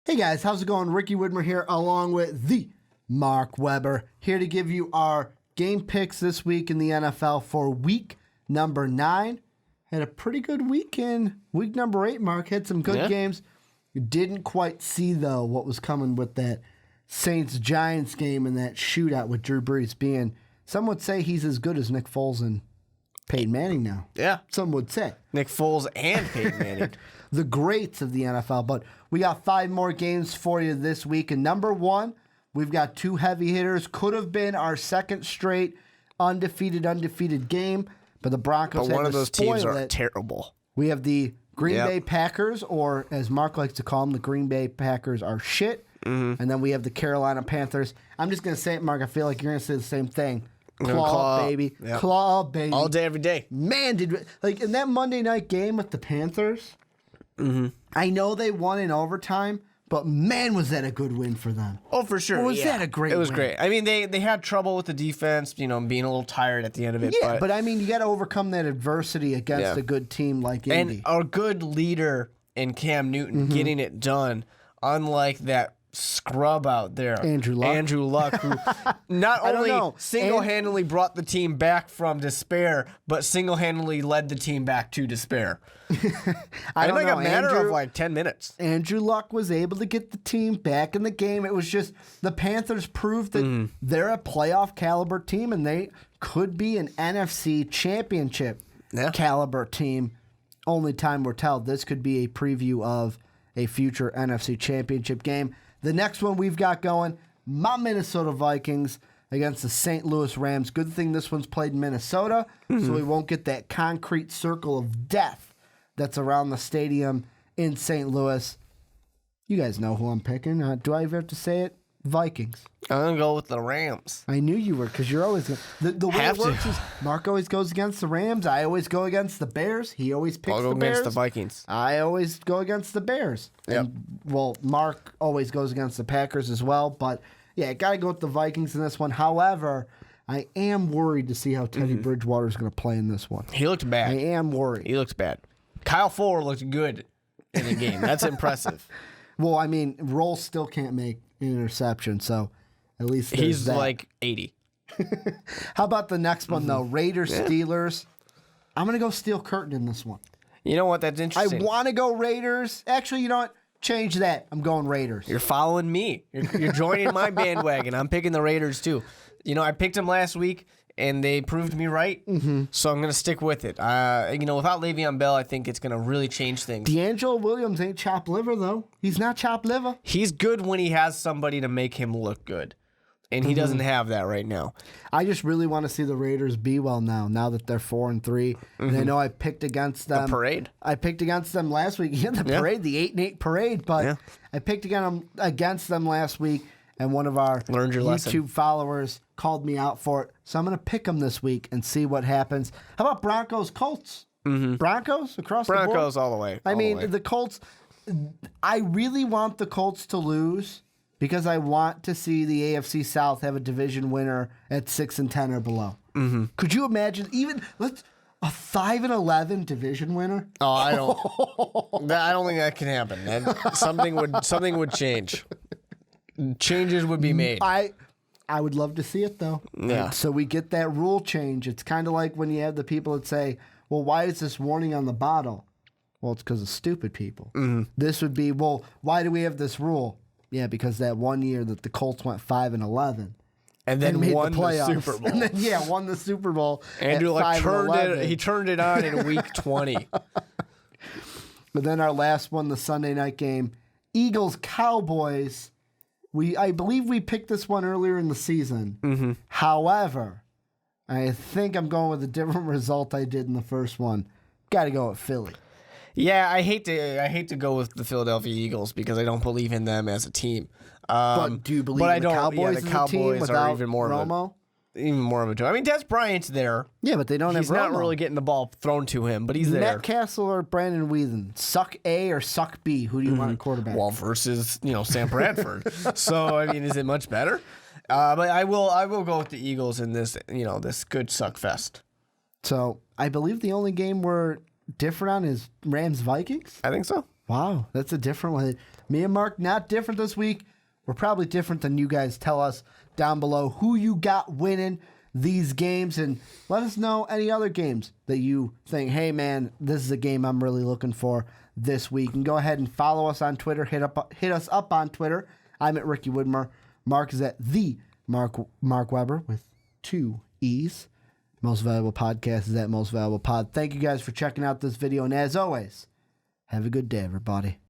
Hey guys, how's it going? Ricky Widmer here along with the Mark Weber, here to give you our game picks this week in the NFL for week number 9. Had a pretty good weekend. Week number 8, Mark, had some good games. You didn't quite see, though, what was coming with that Saints-Giants game and that shootout with Drew Brees being, some would say he's as good as Nick Foles and Peyton Manning now. Yeah. Some would say. Nick Foles and Peyton Manning. The greats of the NFL. But we got 5 more games for you this week. And number 1, we've got 2 heavy hitters. Could have been our second straight undefeated game, but the Broncos But had one of to those teams spoil are it. terrible. We have the Green Bay Packers, or as Mark likes to call them, the Green Bay Packers are shit. Mm-hmm. And then we have the Carolina Panthers. I'm just going to say it, Mark. I feel like you're going to say the same thing. Claw up, baby. Yep. Claw up, baby. All day, every day. Man, like in that Monday night game with the Panthers, I know they won in overtime, but man, was that a good win for them. Oh, for sure. Or was that a great win? It was great. I mean, they had trouble with the defense, being a little tired at the end of it. Yeah, but I mean, you got to overcome that adversity against a good team like Indy. And a good leader in Cam Newton getting it done, unlike that scrub out there, Andrew Luck, who not only single-handedly brought the team back from despair, but single-handedly led the team back to despair. I don't know. A matter of like 10 minutes. Andrew Luck was able to get the team back in the game. It was just the Panthers proved that they're a playoff caliber team and they could be an NFC championship caliber team. Only time will tell. This could be a preview of a future NFC championship game. The next one we've got going, my Minnesota Vikings against the St. Louis Rams. Good thing this one's played in Minnesota, so we won't get that concrete circle of death that's around the stadium in St. Louis. You guys know who I'm picking. Do I even have to say it? Vikings. I'm going to go with the Rams. I knew you were, because you're always the way it works is Mark always goes against the Rams. I always go against the Bears. He always picks the Bears. I'll go against the Vikings. I always go against the Bears. Yep. And, Mark always goes against the Packers as well. But, yeah, got to go with the Vikings in this one. However, I am worried to see how Teddy Bridgewater is going to play in this one. He looked bad. I am worried. He looks bad. Kyle Fuller looked good in the game. That's impressive. Well, I mean, Roll still can't make an interception, so at least he's that. like 80. How about the next one, though? Raiders, Steelers. I'm going to go Steel Curtain in this one. You know what? That's interesting. I want to go Raiders. Actually, you know what? Change that. I'm going Raiders. You're following me. You're joining my bandwagon. I'm picking the Raiders, too. I picked them last week, and they proved me right, so I'm going to stick with it. Without Le'Veon Bell, I think it's going to really change things. D'Angelo Williams ain't chopped liver, though. He's not chopped liver. He's good when he has somebody to make him look good, and he doesn't have that right now. I just really want to see the Raiders be well now that they're 4-3. And I know I picked against them. The parade. I picked against them last week. Yeah, the parade, the 8-8 parade. But I picked against them last week. And one of our YouTube followers called me out for it. So I'm going to pick them this week and see what happens. How about Broncos-Colts? Broncos across the board? Broncos all the way. I mean, the Colts, I really want the Colts to lose because I want to see the AFC South have a division winner at 6-10 or below. Could you imagine even a 5-11 division winner? Oh, I don't think that can happen. Something would change. Changes would be made. I would love to see it, though. Yeah. So we get that rule change. It's kind of like when you have the people that say, well, why is this warning on the bottle? Well, it's because of stupid people. This would be, well, why do we have this rule? Yeah, because that one year that the Colts went 5-11. And then won the Super Bowl. And then, won the Super Bowl. Andrew turned it on in week 20. But then our last one, the Sunday night game, Eagles-Cowboys. I believe we picked this one earlier in the season. However, I think I'm going with a different result I did in the first one. Got to go with Philly. Yeah, I hate to go with the Philadelphia Eagles because I don't believe in them as a team. But do you believe in the Cowboys as a team without even more Romo? Even more of a team. I mean, Des Bryant's there. Yeah, but they don't have Romo. He's not really getting the ball thrown to him, but he's there. Matt Castle or Brandon Whedon? Suck A or suck B? Who do you want at quarterback? Well, versus Sam Bradford. So I mean, is it much better? But I will go with the Eagles in this this good suck fest. So I believe the only game we're different on is Rams Vikings. I think so. Wow, that's a different one. Me and Mark, not different this week. We're probably different than you guys. Tell us down below who you got winning these games, and let us know any other games that you think, hey man, this is a game I'm really looking for this week. And go ahead and follow us on Twitter. Hit us up on Twitter. I'm at Ricky Widmer. Mark is at the Mark Weber with 2 E's. Most Valuable Podcast is at Most Valuable Pod. Thank you guys for checking out this video, and as always, have a good day, everybody.